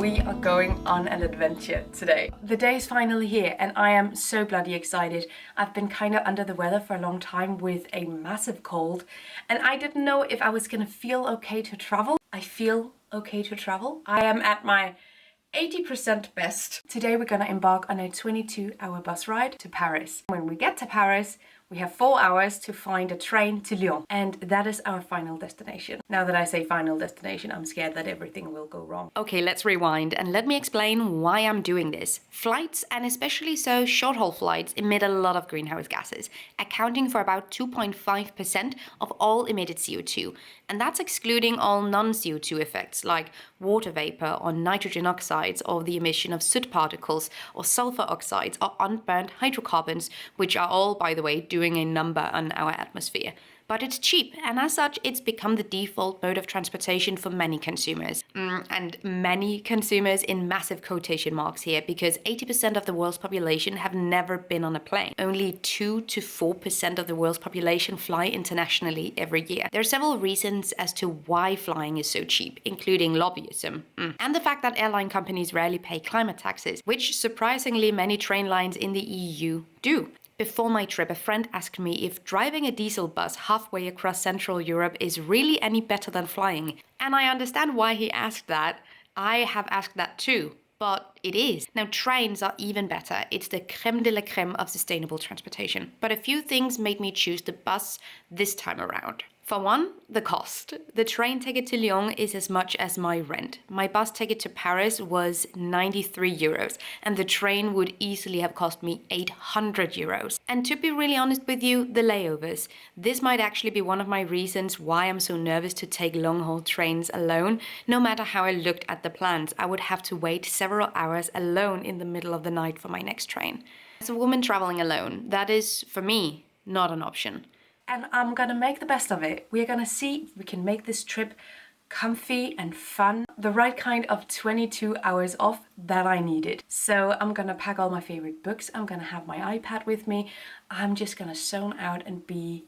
we are going on an adventure today. The day is finally here and I am so bloody excited. I've been kind of under the weather for a long time with a massive cold and I didn't know if I was gonna feel okay to travel. I feel okay to travel. I am at my 80% best. Today we're gonna embark on a 22-hour bus ride to Paris. When we get to Paris, we have 4 hours to find a train to Lyon, and that is our final destination. Now that I say final destination, I'm scared that everything will go wrong. Okay, let's rewind and let me explain why I'm doing this. Flights, and especially so short-haul flights, emit a lot of greenhouse gases, accounting for about 2.5% of all emitted CO2. And that's excluding all non-CO2 effects like water vapor or nitrogen oxides or the emission of soot particles or sulfur oxides or unburnt hydrocarbons, which are all, by the way, doing a number on our atmosphere. But it's cheap, and as such, it's become the default mode of transportation for many consumers. And many consumers in massive quotation marks here, because 80% of the world's population have never been on a plane. Only 2 to 4% of the world's population fly internationally every year. There are several reasons as to why flying is so cheap, including lobbyism. And the fact that airline companies rarely pay climate taxes, which surprisingly many train lines in the EU do. Before my trip, a friend asked me if driving a diesel bus halfway across Central Europe is really any better than flying. And I understand why he asked that. I have asked that too, but it is. Now, trains are even better. It's the creme de la creme of sustainable transportation. But a few things made me choose the bus this time around. For one, the cost. The train ticket to Lyon is as much as my rent. My bus ticket to Paris was 93 euros, and the train would easily have cost me 800 euros. And to be really honest with you, the layovers. This might actually be one of my reasons why I'm so nervous to take long-haul trains alone. No matter how I looked at the plans, I would have to wait several hours alone in the middle of the night for my next train. As a woman traveling alone, that is, for me, not an option. And I'm gonna make the best of it. We're gonna see if we can make this trip comfy and fun. The right kind of 22 hours off that I needed. So I'm gonna pack all my favorite books. I'm gonna have my iPad with me. I'm just gonna zone out and be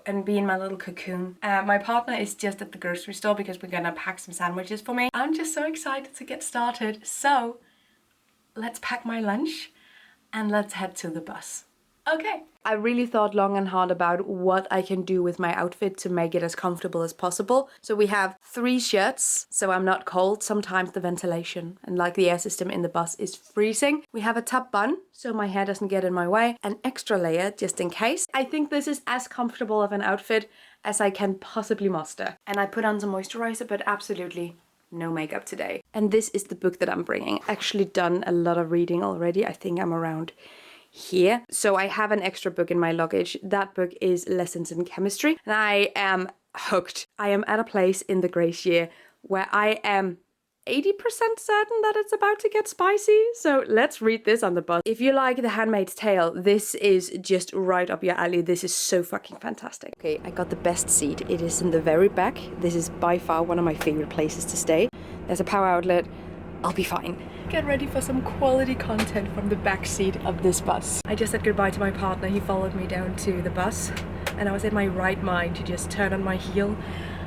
in my little cocoon. My partner is just at the grocery store because we're gonna pack some sandwiches for me. I'm just so excited to get started. So let's pack my lunch and let's head to the bus. Okay. I really thought long and hard about what I can do with my outfit to make it as comfortable as possible. So we have 3 shirts, so I'm not cold. Sometimes the ventilation and like the air system in the bus is freezing. We have a top bun, so my hair doesn't get in my way. An extra layer, just in case. I think this is as comfortable of an outfit as I can possibly muster. And I put on some moisturizer, but absolutely no makeup today. And this is the book that I'm bringing. Actually done a lot of reading already. I think I'm around here. So I have an extra book in my luggage. That book is Lessons in Chemistry, and I am hooked. I am at a place in the grace year where I am 80% certain that it's about to get spicy. So let's read this on the bus. If you like The Handmaid's Tale, this is just right up your alley. This is so fucking fantastic. Okay, I got the best seat. It is in the very back. This is by far one of my favorite places to stay. There's a power outlet. I'll be fine. Get ready for some quality content from the back seat of this bus. I just said goodbye to my partner. He followed me down to the bus and I was in my right mind to just turn on my heel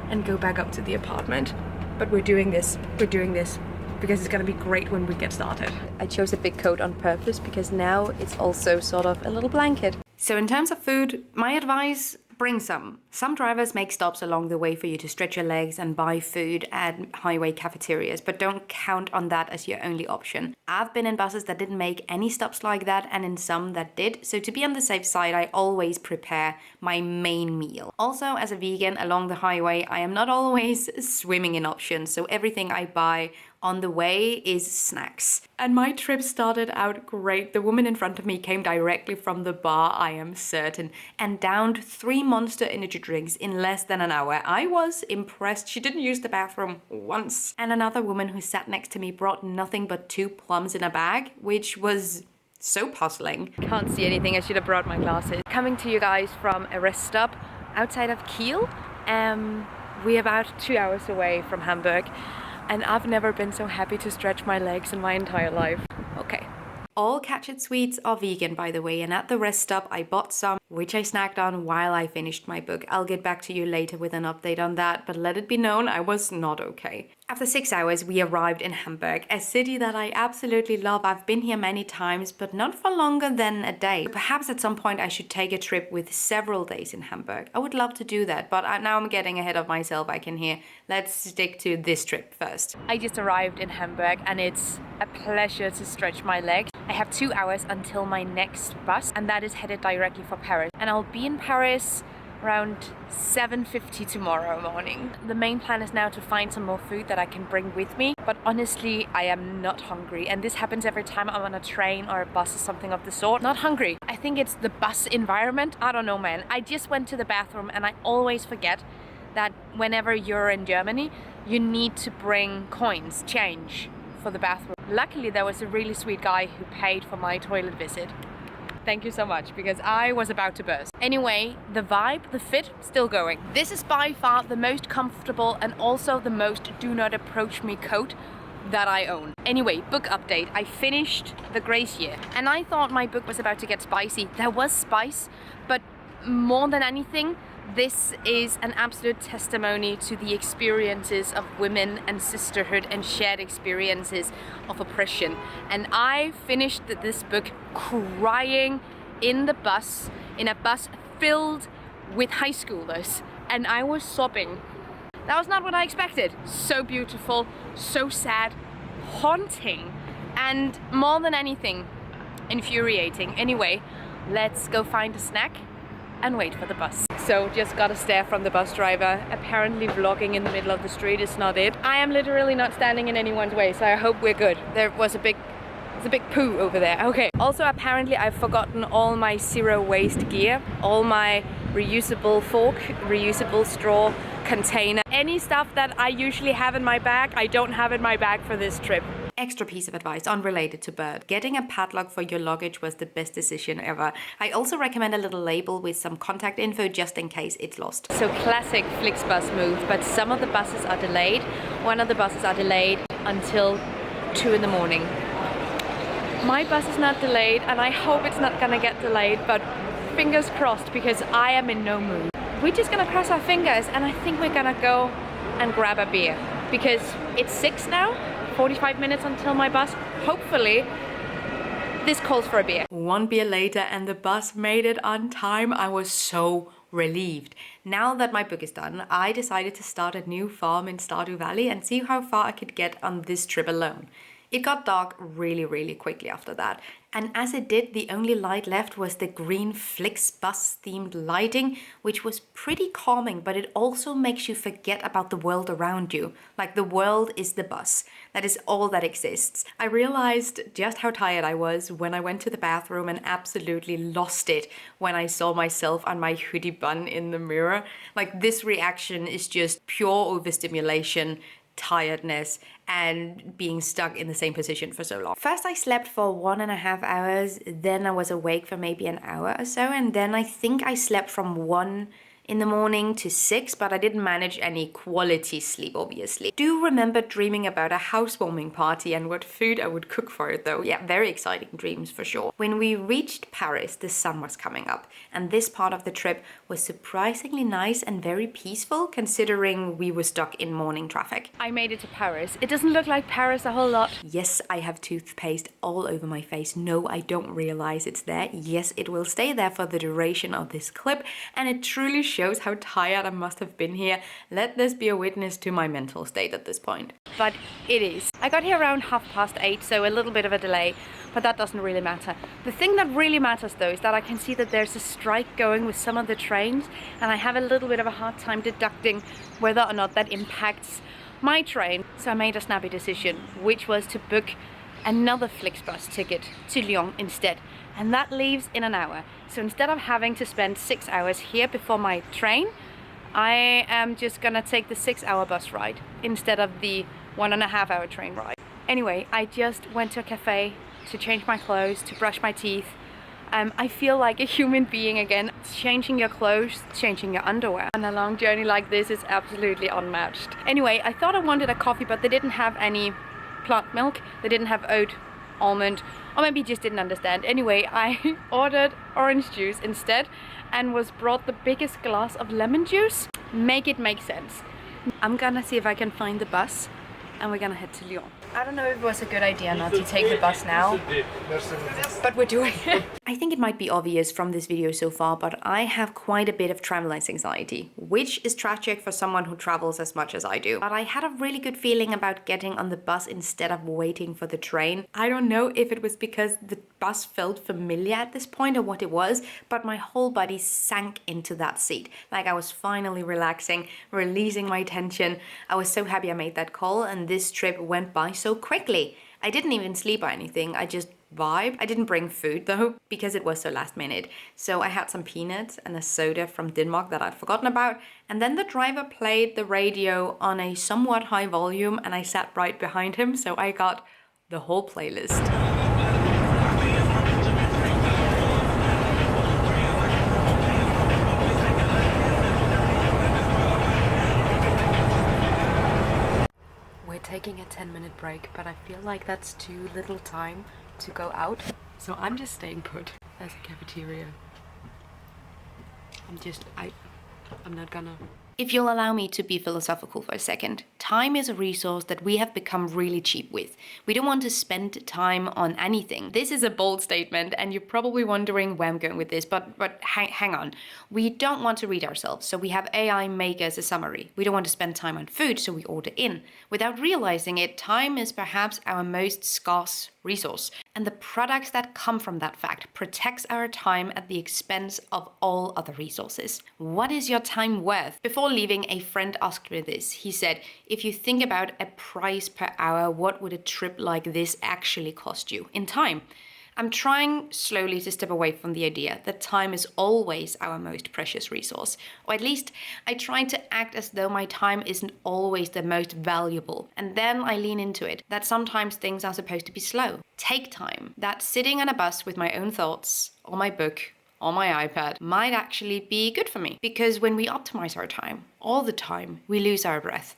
and go back up to the apartment. But we're doing this because it's gonna be great when we get started. I chose a big coat on purpose because now it's also sort of a little blanket. So in terms of food, my advice, bring some. Some drivers make stops along the way for you to stretch your legs and buy food at highway cafeterias, but don't count on that as your only option. I've been in buses that didn't make any stops like that and in some that did, so to be on the safe side, I always prepare my main meal. Also, as a vegan along the highway, I am not always swimming in options, so everything I buy on the way is snacks. And my trip started out great. The woman in front of me came directly from the bar, I am certain, and downed 3 Monster energy drinks in less than an hour. I was impressed. She didn't use the bathroom once. And another woman who sat next to me brought nothing but 2 plums in a bag, which was so puzzling. Can't see anything. I should have brought my glasses. Coming to you guys from a rest stop outside of Kiel. We're about 2 hours away from Hamburg. And I've never been so happy to stretch my legs in my entire life. Okay. All Catchet sweets are vegan, by the way, and at the rest stop I bought some, which I snacked on while I finished my book. I'll get back to you later with an update on that, but let it be known I was not okay. After 6 hours, we arrived in Hamburg, a city that I absolutely love. I've been here many times, but not for longer than a day. Perhaps at some point I should take a trip with several days in Hamburg. I would love to do that, but now I'm getting ahead of myself, I can hear. Let's stick to this trip first. I just arrived in Hamburg and it's a pleasure to stretch my legs. I have 2 hours until my next bus, and that is headed directly for Paris. And I'll be in Paris around 7:50 tomorrow morning. The main plan is now to find some more food that I can bring with me, but honestly I am not hungry, and this happens every time I'm on a train or a bus or something of the sort. Not hungry. I think it's the bus environment. I don't know, man. I just went to the bathroom and I always forget that whenever you're in Germany you need to bring coins, change, for the bathroom. Luckily there was a really sweet guy who paid for my toilet visit. Thank you so much, because I was about to burst. Anyway, the vibe, the fit, still going. This is by far the most comfortable and also the most do not approach me coat that I own. Anyway, book update. I finished The Grace Year and I thought my book was about to get spicy. There was spice, but more than anything, this is an absolute testimony to the experiences of women and sisterhood and shared experiences of oppression. And I finished this book crying in the bus, in a bus filled with high schoolers, and I was sobbing. That was not what I expected. So beautiful, so sad, haunting, and more than anything, infuriating. Anyway, let's go find a snack and wait for the bus. So just got a stare from the bus driver. Apparently vlogging in the middle of the street is not it. I am literally not standing in anyone's way, so I hope we're good. There's a big poo over there. Okay. Also apparently I've forgotten all my zero waste gear, all my reusable fork, reusable straw, container, any stuff that I usually have in my bag, I don't have in my bag for this trip. Extra piece of advice unrelated to bird. Getting a padlock for your luggage was the best decision ever. I also recommend a little label with some contact info just in case it's lost. So classic Flixbus move, but some of the buses are delayed. One of the buses are delayed until 2 in the morning. My bus is not delayed and I hope it's not gonna get delayed, but fingers crossed, because I am in no mood. We're just gonna cross our fingers and I think we're gonna go and grab a beer, because it's 6 now. 45 minutes until my bus. Hopefully this calls for a beer. 1 beer later and the bus made it on time. I was so relieved. Now that my book is done, I decided to start a new farm in Stardew Valley and see how far I could get on this trip alone. It got dark really quickly after that, and as it did, the only light left was the green Flixbus themed lighting, which was pretty calming, but it also makes you forget about the world around you. Like, the world is the bus. That is all that exists. I realized just how tired I was when I went to the bathroom and absolutely lost it when I saw myself on my hoodie bun in the mirror. Like, this reaction is just pure overstimulation, tiredness, and being stuck in the same position for so long. First I slept for 1.5 hours, then I was awake for maybe an hour or so, and then I think I slept from 1 in the morning to 6, but I didn't manage any quality sleep, obviously. Do remember dreaming about a housewarming party and what food I would cook for it though. Yeah, very exciting dreams for sure. When we reached Paris, the sun was coming up, and this part of the trip was surprisingly nice and very peaceful, considering we were stuck in morning traffic. I made it to Paris. It doesn't look like Paris a whole lot. Yes, I have toothpaste all over my face. No, I don't realize it's there. Yes, it will stay there for the duration of this clip, and it truly shows how tired I must have been here. Let this be a witness to my mental state at this point. But it is. I got here around 8:30, so a little bit of a delay, but that doesn't really matter. The thing that really matters though is that I can see that there's a strike going with some of the trains, and I have a little bit of a hard time deducting whether or not that impacts my train. So I made a snappy decision, which was to book another Flixbus ticket to Lyon instead, and that leaves in an hour. So instead of having to spend 6 hours here before my train, I am just gonna take the 6-hour bus ride instead of the 1.5-hour train ride. Anyway, I just went to a cafe to change my clothes, to brush my teeth. I feel like a human being again. Changing your clothes, changing your underwear on a long journey like this is absolutely unmatched. Anyway, I thought I wanted a coffee, but they didn't have any plant milk. They didn't have oat, almond, or maybe just didn't understand. Anyway, I ordered orange juice instead and was brought the biggest glass of lemon juice. Make it make sense. I'm gonna see if I can find the bus and we're gonna head to Lyon. I don't know if it was a good idea not to take the bus now, but we're doing it. I think it might be obvious from this video so far, but I have quite a bit of travel anxiety, which is tragic for someone who travels as much as I do. But I had a really good feeling about getting on the bus instead of waiting for the train. I don't know if it was because the bus felt familiar at this point or what it was, but my whole body sank into that seat. Like I was finally relaxing, releasing my tension. I was so happy I made that call, and this trip went by so quickly. I didn't even sleep or anything, I just vibed. I didn't bring food though, because it was so last minute. So I had some peanuts and a soda from Denmark that I'd forgotten about, and then the driver played the radio on a somewhat high volume, and I sat right behind him, so I got the whole playlist. Taking a 10-minute break, but I feel like that's too little time to go out, so I'm just staying put. There's a cafeteria. I'm not gonna... If you'll allow me to be philosophical for a second, time is a resource that we have become really cheap with. We don't want to spend time on anything. This is a bold statement, and you're probably wondering where I'm going with this, but hang on. We don't want to read ourselves, so we have AI make us a summary. We don't want to spend time on food, so we order in. Without realizing it, time is perhaps our most scarce resource. And the products that come from that fact protects our time at the expense of all other resources. What is your time worth? Before leaving, a friend asked me this. He said, if you think about a price per hour, what would a trip like this actually cost you in time? I'm trying slowly to step away from the idea that time is always our most precious resource. Or at least I try to act as though my time isn't always the most valuable. And then I lean into it, that sometimes things are supposed to be slow. Take time. That sitting on a bus with my own thoughts, or my book, or my iPad might actually be good for me. Because when we optimize our time, all the time, we lose our breath.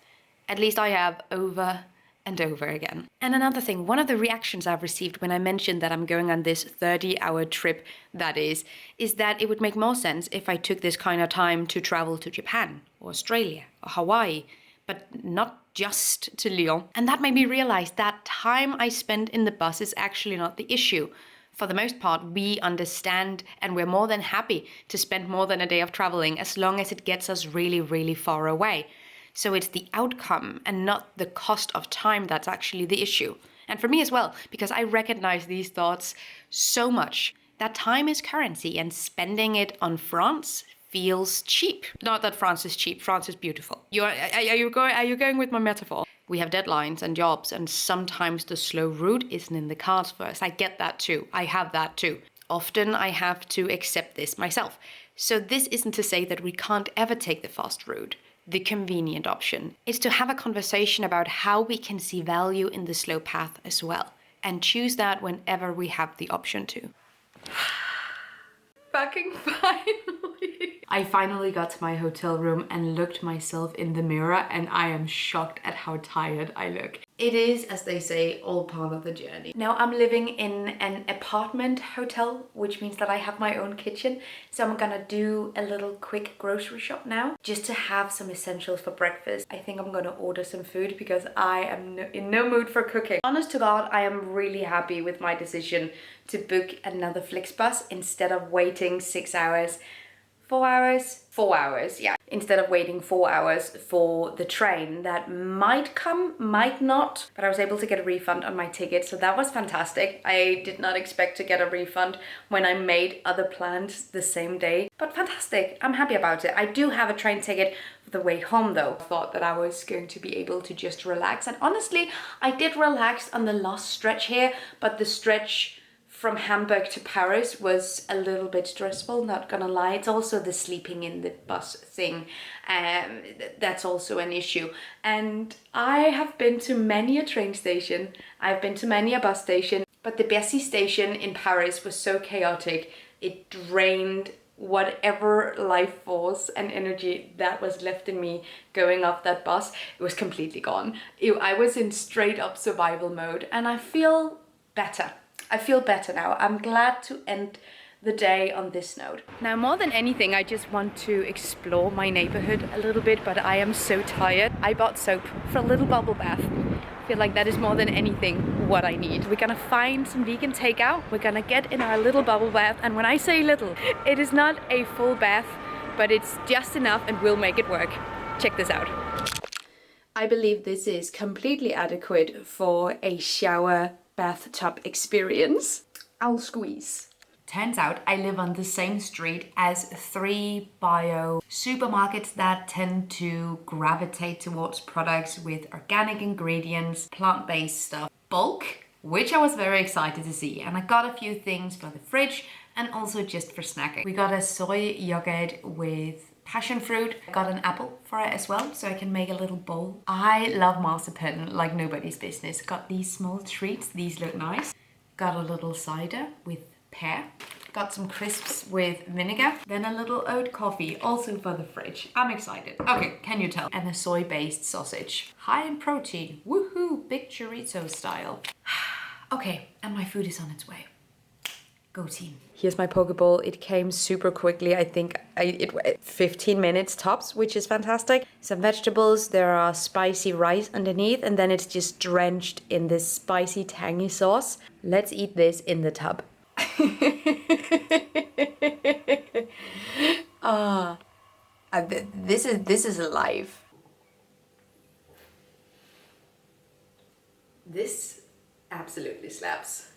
At least I have over and over again. And another thing, one of the reactions I've received when I mentioned that I'm going on this 30-hour trip, that is that it would make more sense if I took this kind of time to travel to Japan, or Australia, or Hawaii, but not just to Lyon. And that made me realize that time I spend in the bus is actually not the issue. For the most part, we understand and we're more than happy to spend more than a day of traveling as long as it gets us really, really far away. So it's the outcome and not the cost of time that's actually the issue. And for me as well, because I recognize these thoughts so much, that time is currency and spending it on France feels cheap. Not that France is cheap, France is beautiful. Are you going with my metaphor? We have deadlines and jobs, and sometimes the slow route isn't in the cards for us. I get that too. I have that too. Often I have to accept this myself. So this isn't to say that we can't ever take the fast route, the convenient option. It's to have a conversation about how we can see value in the slow path as well, and choose that whenever we have the option to. Fucking finally! I finally got to my hotel room and looked myself in the mirror, and I am shocked at how tired I look. It is, as they say, all part of the journey. Now I'm living in an apartment hotel, which means that I have my own kitchen. So I'm gonna do a little quick grocery shop now, just to have some essentials for breakfast. I think I'm gonna order some food because I am in no mood for cooking. Honest to God, I am really happy with my decision to book another Flixbus instead of waiting 6 hours. 4 hours? 4 hours, yeah. Instead of waiting 4 hours for the train that might come, might not. But I was able to get a refund on my ticket, so that was fantastic. I did not expect to get a refund when I made other plans the same day. But fantastic, I'm happy about it. I do have a train ticket for the way home though. I thought that I was going to be able to just relax. And honestly, I did relax on the last stretch here, but the stretch from Hamburg to Paris was a little bit stressful, not gonna lie. It's also the sleeping in the bus thing, that's also an issue. And I have been to many a train station, I've been to many a bus station, but the Bercy station in Paris was so chaotic, it drained whatever life force and energy that was left in me going off that bus. It was completely gone. I was in straight up survival mode, and I feel better. I feel better now. I'm glad to end the day on this note. Now, more than anything, I just want to explore my neighborhood a little bit, but I am so tired. I bought soap for a little bubble bath. I feel like that is more than anything what I need. We're gonna find some vegan takeout. We're gonna get in our little bubble bath. And when I say little, it is not a full bath, but it's just enough and we'll make it work. Check this out. I believe this is completely adequate for a shower bathtub experience. I'll squeeze. Turns out I live on the same street as 3 bio supermarkets that tend to gravitate towards products with organic ingredients, plant-based stuff, bulk, which I was very excited to see. And I got a few things for the fridge and also just for snacking. We got a soy yogurt with passion fruit. Got an apple for it as well, so I can make a little bowl. I love marzipan like nobody's business. Got these small treats, these look nice. Got a little cider with pear. Got some crisps with vinegar. Then a little oat coffee, also for the fridge. I'm excited. Okay, can you tell? And a soy-based sausage. High in protein. Woohoo! Big chorizo style. Okay, and my food is on its way. Go team. Here's my poke bowl. It came super quickly. I think it 15 minutes tops, which is fantastic. Some vegetables. There are spicy rice underneath, and then it's just drenched in this spicy tangy sauce. Let's eat this in the tub. This is alive. This absolutely slaps.